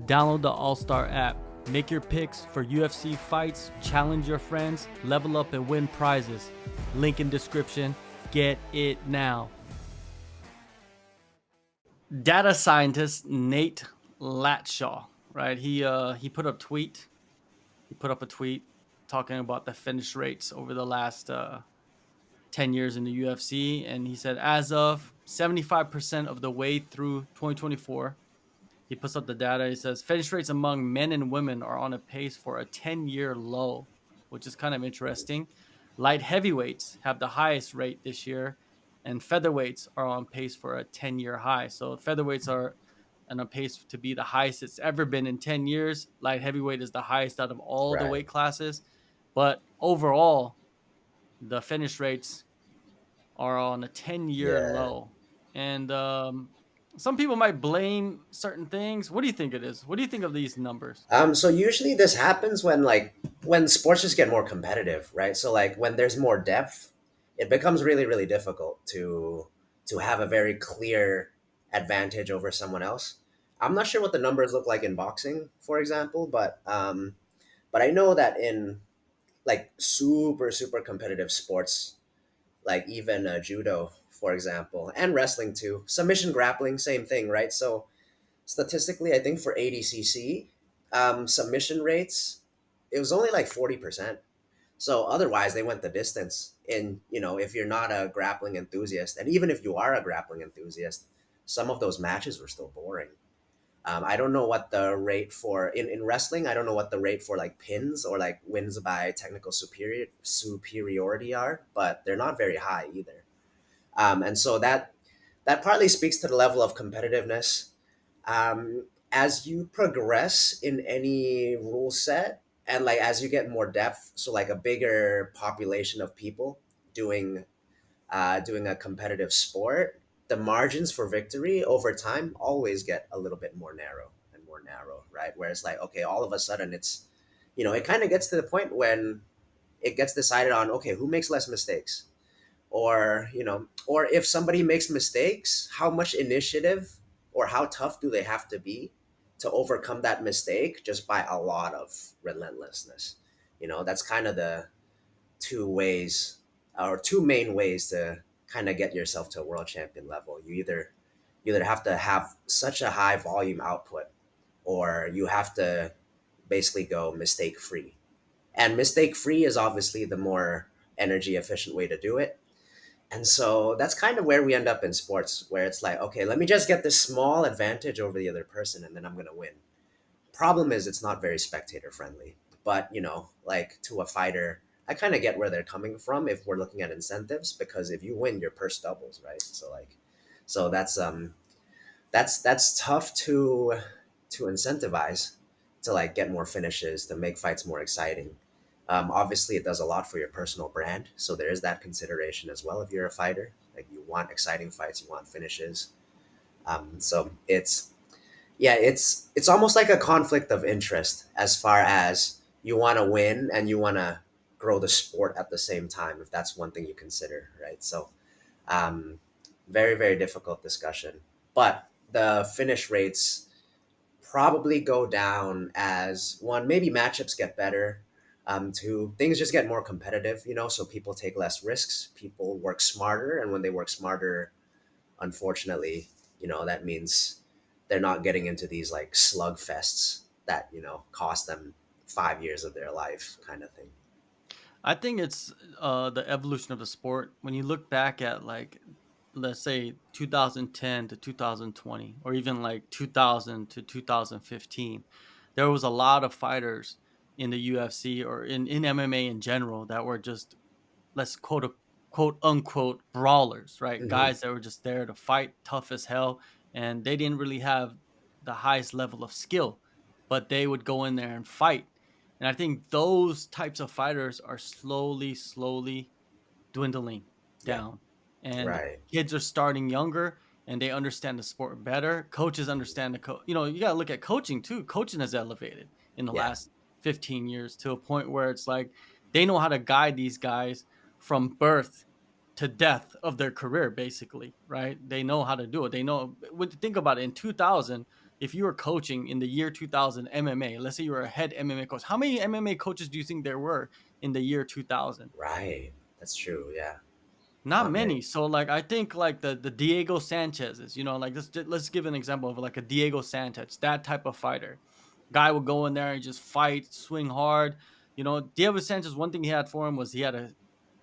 Download the AllStar app. Make your picks for UFC fights, challenge your friends, level up and win prizes. Link in description. Get it now. Data scientist Nate Latshaw, right? He put up tweet. He put up a tweet talking about the finish rates over the last 10 years in the UFC, and he said as of 75% of the way through 2024, he puts up the data. He says finish rates among men and women are on a pace for a 10-year low, which is kind of interesting. Light heavyweights have the highest rate this year, and featherweights are on pace for a 10-year high. So featherweights are on a pace to be the highest it's ever been in 10 years. Light heavyweight is the highest out of all the Right. weight classes. But overall, the finish rates are on a 10-year Yeah. low. And some people might blame certain things. What do you think it is? What do you think of these numbers? So usually this happens when sports just get more competitive, right? So like when there's more depth, it becomes really, really difficult to have a very clear advantage over someone else. I'm not sure what the numbers look like in boxing, for example, but I know that in like super, super competitive sports, like even judo, for example, and wrestling too, submission grappling, same thing, right? So statistically, I think for ADCC, submission rates, it was only like 40%. So otherwise, they went the distance. And, if you're not a grappling enthusiast, and even if you are a grappling enthusiast, some of those matches were still boring. I don't know what the rate for, in wrestling, I don't know what the rate for like pins or like wins by technical superiority are, but they're not very high either. And so that partly speaks to the level of competitiveness. As you progress in any rule set, and like as you get more depth, so like a bigger population of people doing doing a competitive sport, the margins for victory over time always get a little bit more narrow and more narrow, right? Where it's like, okay, all of a sudden it kind of gets to the point when it gets decided on, okay, who makes less mistakes, or if somebody makes mistakes, how much initiative or how tough do they have to be to overcome that mistake just by a lot of relentlessness. That's kind of the two ways, or two main ways to kind of get yourself to a world champion level. You either have to have such a high volume output, or you have to basically go mistake free. And mistake free is obviously the more energy efficient way to do it. And so that's kind of where we end up in sports, where it's like, okay, let me just get this small advantage over the other person and then I'm going to win. Problem is, it's not very spectator friendly. But, like to a fighter, I kind of get where they're coming from if we're looking at incentives, because if you win, your purse doubles, right? So that's tough to incentivize, to like get more finishes, to make fights more exciting. Obviously, it does a lot for your personal brand, so there is that consideration as well. If you're a fighter, like you want exciting fights, you want finishes. So it's almost like a conflict of interest, as far as you want to win and you want to grow the sport at the same time, if that's one thing you consider, right? So um, very, very difficult discussion. But the finish rates probably go down as one, maybe matchups get better. Two, things just get more competitive, so people take less risks, people work smarter. And when they work smarter, unfortunately, that means they're not getting into these like slugfests that, cost them 5 years of their life, kind of thing. I think it's the evolution of the sport. When you look back at like, let's say 2010 to 2020, or even like 2000 to 2015, there was a lot of fighters in the UFC or in MMA in general that were just, let's quote unquote brawlers, right? Hmm. Guys that were just there to fight tough as hell, and they didn't really have the highest level of skill, but they would go in there and fight. And I think those types of fighters are slowly dwindling Yeah. down. And Right. kids are starting younger and they understand the sport better. Coaches understand you got to look at coaching too. Coaching has elevated in the Yeah. last 15 years to a point where it's like they know how to guide these guys from birth to death of their career, basically, right? They know how to do it. They know, think about it. In 2000, if you were coaching in the year 2000 MMA, let's say you were a head MMA coach, how many MMA coaches do you think there were in the year 2000? Right. That's true. Yeah. Not Not many. many. So like I think like the Diego Sanchez's, like let's give an example of like a Diego Sanchez, that type of fighter. Guy would go in there and just fight, swing hard. Diego Sanchez, one thing he had for him was he had a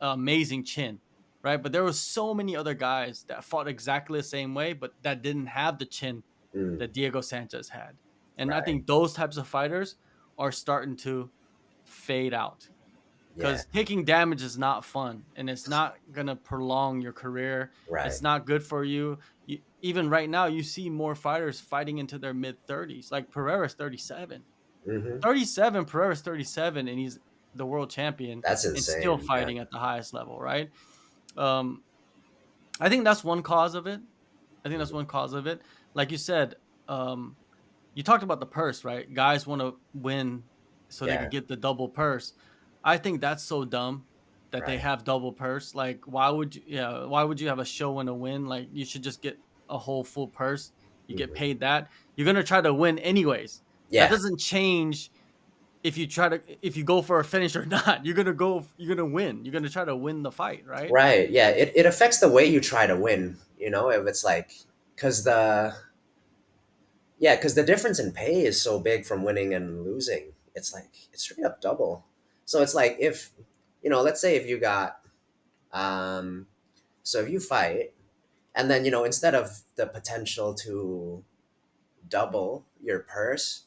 amazing chin, right? But there was so many other guys that fought exactly the same way, but that didn't have the chin Mm, that Diego Sanchez had. And I right. think those types of fighters are starting to fade out Yeah. because taking damage is not fun and it's not gonna prolong your career. Right. It's not good for you. Even right now, you see more fighters fighting into their mid 30s, like Pereira's 37. Hmm. 37, Pereira's 37, and he's the world champion That's and still insane. Yeah. fighting at the highest level, right? Um, I think that's one cause of it. I think that's Mhm. one cause of it. Like you said, um, you talked about the purse, right? Guys want to win so they Yeah. could get the double purse. I think that's so dumb that they Right. have double purse. Like, why would you? Yeah, why would you have a show and a win? Like, you should just get a whole full purse. You get Hmm. paid that. You're gonna try to win anyways. That Yeah. doesn't change if you go for a finish or not. You're gonna win. You're gonna try to win the fight, right? Right. Yeah. It affects the way you try to win. If it's like, because because the difference in pay is so big from winning and losing. It's like, it's straight up double. So it's like, if, let's say if you got, um, so if you fight, and then, instead of the potential to double your purse,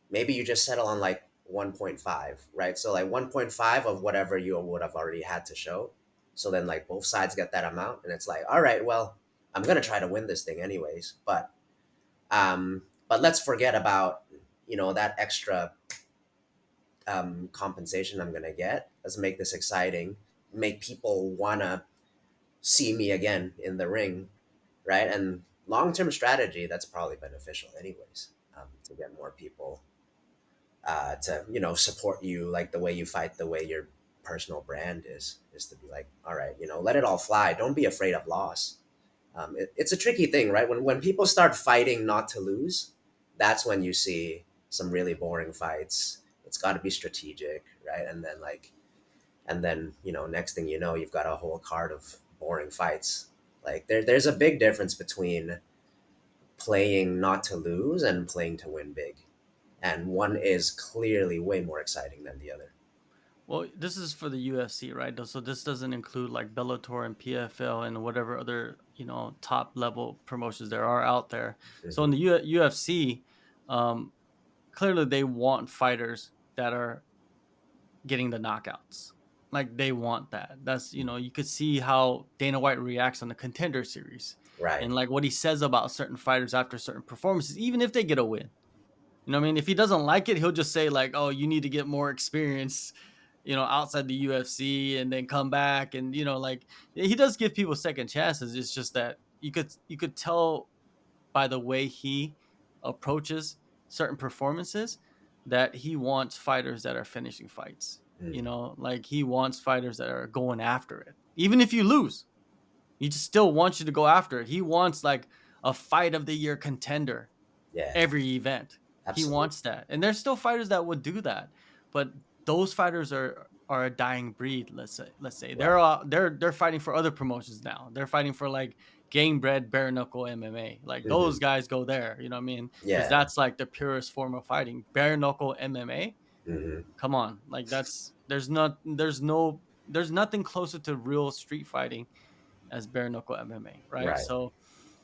maybe you just settle on like 1.5, right? So like 1.5 of whatever you would have already had to show. So then like both sides get that amount, and it's like, all right, well, I'm gonna try to win this thing anyways, but let's forget about that extra compensation I'm gonna get. Let's make this exciting, make people wanna see me again in the ring, right? And long term strategy, that's probably beneficial anyways, to get more people to support you, like the way you fight, the way your personal brand is to be like, all right, let it all fly, don't be afraid of loss. It's a tricky thing, right? When people start fighting not to lose, that's when you see some really boring fights. It's got to be strategic, right? And then next thing you know, you've got a whole card of boring fights. Like there's a big difference between playing not to lose and playing to win big, and one is clearly way more exciting than the other. Well, this is for the UFC, right? So this doesn't include like Bellator and PFL and whatever other top level promotions there are out there. So in Hmm. the UFC, um, clearly they want fighters that are getting the knockouts. Like they want that. That's you could see how Dana White reacts on the Contender Series, Right. and like what he says about certain fighters after certain performances, even if they get a win. You know what I mean? If he doesn't like it, he'll just say like, "Oh, you need to get more experience, outside the UFC and then come back." And like he does give people second chances. It's just that you could tell by the way he approaches certain performances that he wants fighters that are finishing fights. Mm. Like he wants fighters that are going after it. Even if you lose, he just still wants you to go after it. He wants like a fight of the year contender Yeah. every event. He Absolutely. wants that. And there's still fighters that would do that. But those fighters are a dying breed, let's say. They're Right. uh, they're they're fighting for other promotions now. They're fighting for like game bred bare knuckle MMA. Like those Hmm. guys go there, you know what I mean? Cuz Yeah. that's like the purest form of fighting. Bare knuckle MMA. Hmm. Come on. Like there's nothing closer to real street fighting as bare knuckle MMA, right? Right. So,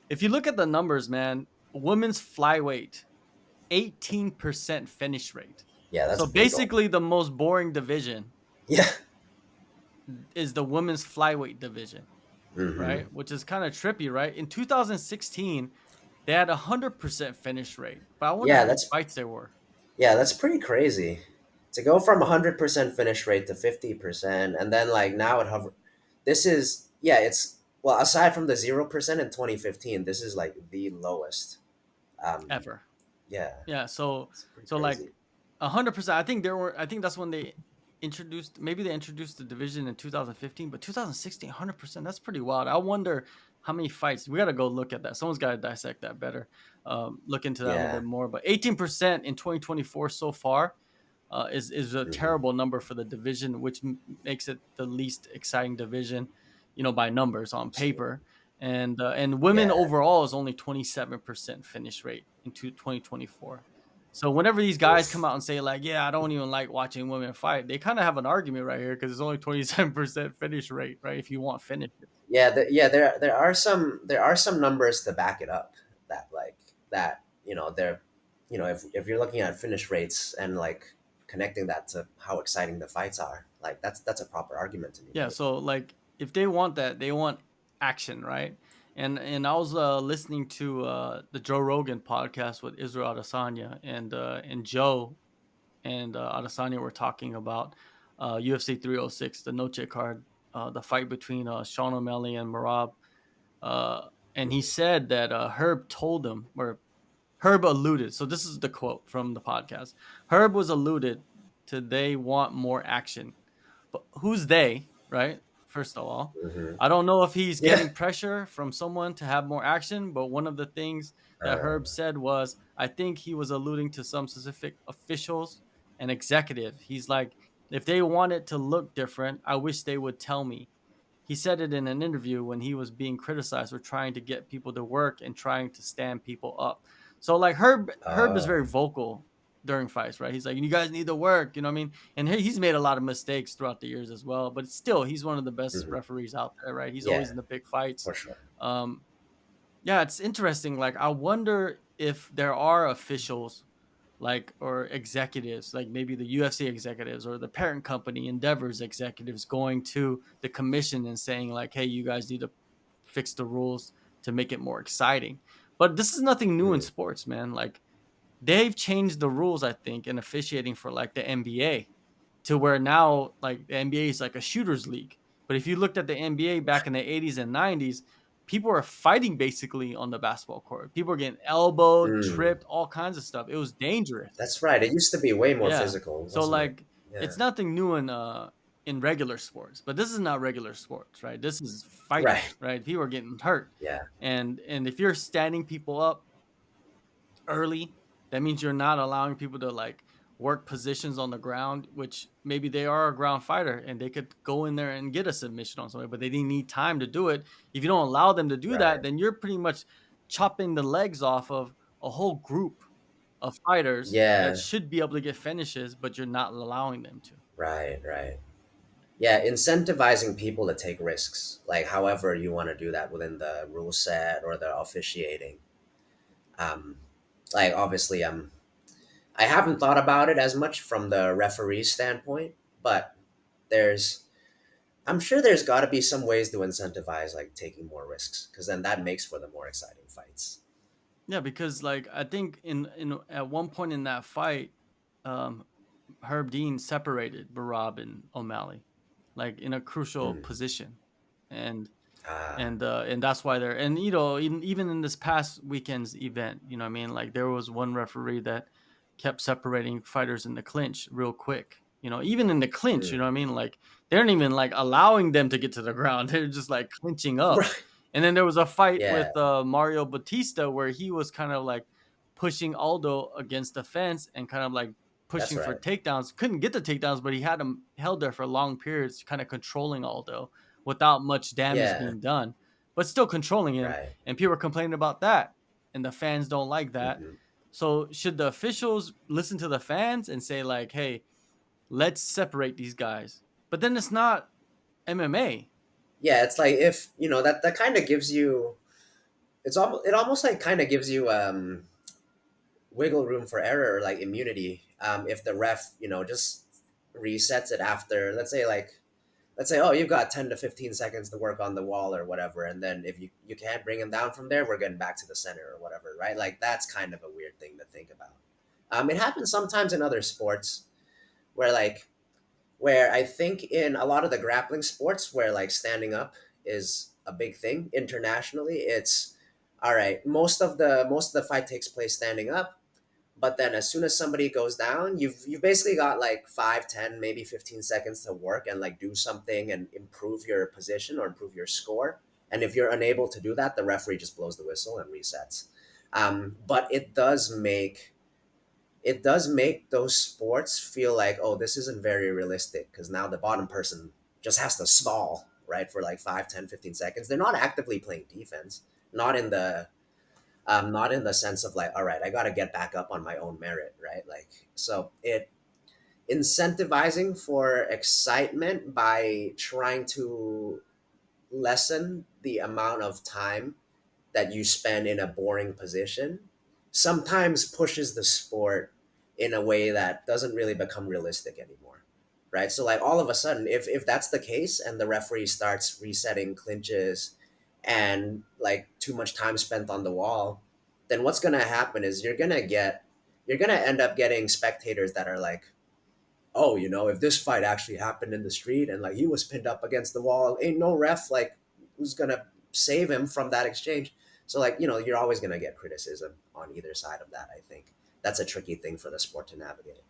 if you look at the numbers, man, women's flyweight 18% finish rate. Yeah, that's So brutal. basically, the most boring division Yeah. is the women's flyweight division, Hmm. right? Which is kind of trippy, right? In 2016, they had 100% finish rate, but I wonder Yeah, how many that's fights there were that's pretty crazy. To go from 100% finish rate to 50%, and then like now it hover. This is, yeah, it's, well, aside from the 0% in 2015, this is like the lowest. Um, ever. yeah, Yeah, so it's pretty so like crazy. 100%. I think that's when they. introduced, maybe they introduced the division in 2015, but 2016, 100%. That's pretty wild. I wonder how many fights. We got to go look at that. Someone's got to dissect that better. Look into that a little Yeah. bit more. But 18% in 2024 so far is a Hmm. terrible number for the division, which makes it the least exciting division, by numbers on Absolutely. paper. And women Yeah. overall is only 27% finish rate in 2024. So whenever these guys come Oof. out and say like, "Yeah, I don't even like watching women fight," they kind of have an argument right here because it's only 27% finish rate, right? If you want finishes. Yeah, there are some numbers to back it up that like that they're if you're looking at finish rates and like connecting that to how exciting the fights are, like that's a proper argument to be Yeah, made. so like if they want that, they want action, right? And I was listening to the Joe Rogan podcast with Israel Adesanya, and Joe and Adesanya were talking about UFC 306, the Noche card, the fight between Sean O'Malley and Marab. And he Mhm. said that Herb told him, or Herb alluded. So this is the quote from the podcast. Herb was alluded to they want more action. But who's they, right? First of all, Mhm. I don't know if he's Yeah. getting pressure from someone to have more action, but one of the things that Herb said was, I think he was alluding to some specific officials and executive. He's like, if they want it to look different, I wish they would tell me. He said it in an interview when he was being criticized for trying to get people to work and trying to stand people up. So like Herb is uh, very vocal during fights, right? He's like, you guys need to work, you know what I mean? And he's made a lot of mistakes throughout the years as well, but still, he's one of the best mhm. referees out there, right? He's always Yeah, in the big fights. for sure. Um, yeah, it's interesting. Like, I wonder if there are officials like or executives like maybe the UFC executives or the parent company Endeavor's executives going to the commission and saying like, hey, you guys need to fix the rules to make it more exciting. But this is nothing new in Mhm. sports, man. Like, they've changed the rules, I think, in officiating for like the NBA to where now like the NBA is like a shooters league. But if you looked at the NBA back in the 80s and 90s, people were fighting basically on the basketball court. People were getting elbowed, Mm. tripped, all kinds of stuff. It was dangerous. That's right. It used to be way more Yeah. physical, So wasn't it? like Yeah. it's nothing new in regular sports, but this is not regular sports, right? This is fighting, Right. right? People are getting hurt. Yeah. And if you're standing people up early, that means you're not allowing people to like work positions on the ground, which maybe they are a ground fighter and they could go in there and get a submission on somebody, but they didn't need time to do it. If you don't allow them to do that, Right. then you're pretty much chopping the legs off of a whole group of fighters that Yeah. should be able to get finishes, but you're not allowing them to. Right. Right. Yeah, incentivizing people to take risks, like however you want to do that within the rule set or the officiating. Um, like obviously, I haven't thought about it as much from the referee standpoint, but there's, I'm sure there's got to be some ways to incentivize like taking more risks, because then that makes for the more exciting fights. Yeah, because like I think in at one point in that fight, um, Herb Dean separated Barab and O'Malley, like in a crucial Mm. position, and Ah. and that's why they're and even in this past weekend's event, you know what I mean, like there was one referee that kept separating fighters in the clinch real quick, even in the clinch, you Mm. know what I mean, like they aren't even like allowing them to get to the ground. They're just like clinching up. Right. And then there was a fight Yeah, with Mario Batista where he was kind of like pushing Aldo against the fence and kind of like that's pushing for right. takedowns. Couldn't get the takedowns, but he had him held there for long periods, kind of controlling Aldo without much damage Yeah. being done, but still controlling him. Right. And people are complaining about that, and the fans don't like that. Hmm. So should the officials listen to the fans and say like, "Hey, let's separate these guys"? But then it's not MMA. Yeah, it's like if that kind of gives you, it almost like kind of gives you wiggle room for error, like immunity. If the ref, just resets it after, let's say, oh, you've got 10 to 15 seconds to work on the wall or whatever, and then if you can't bring him down from there, we're getting back to the center or whatever, right? Like that's kind of a weird thing to think about. It happens sometimes in other sports where where I think in a lot of the grappling sports where like standing up is a big thing internationally. It's all right. Most of the fight takes place standing up, But then as soon as somebody goes down, you've basically got like 5, 10, maybe 15 seconds to work and like do something and improve your position or improve your score. And if you're unable to do that, the referee just blows the whistle and resets. But it does make those sports feel like, oh, this isn't very realistic, because now the bottom person just has to stall, right, for like 5, 10, 15 seconds. They're not actively playing defense, not in the not in the sense of like, all right, I got to get back up on my own merit, right? Like, so it incentivizing for excitement by trying to lessen the amount of time that you spend in a boring position sometimes pushes the sport in a way that doesn't really become realistic anymore, right? So like all of a sudden, if that's the case and the referee starts resetting clinches and like too much time spent on the wall, then what's going to happen is you're going to end up getting spectators that are like, oh, if this fight actually happened in the street and like he was pinned up against the wall, ain't no ref like who's gonna save him from that exchange. So like, you're always gonna get criticism on either side of that. I think that's a tricky thing for the sport to navigate.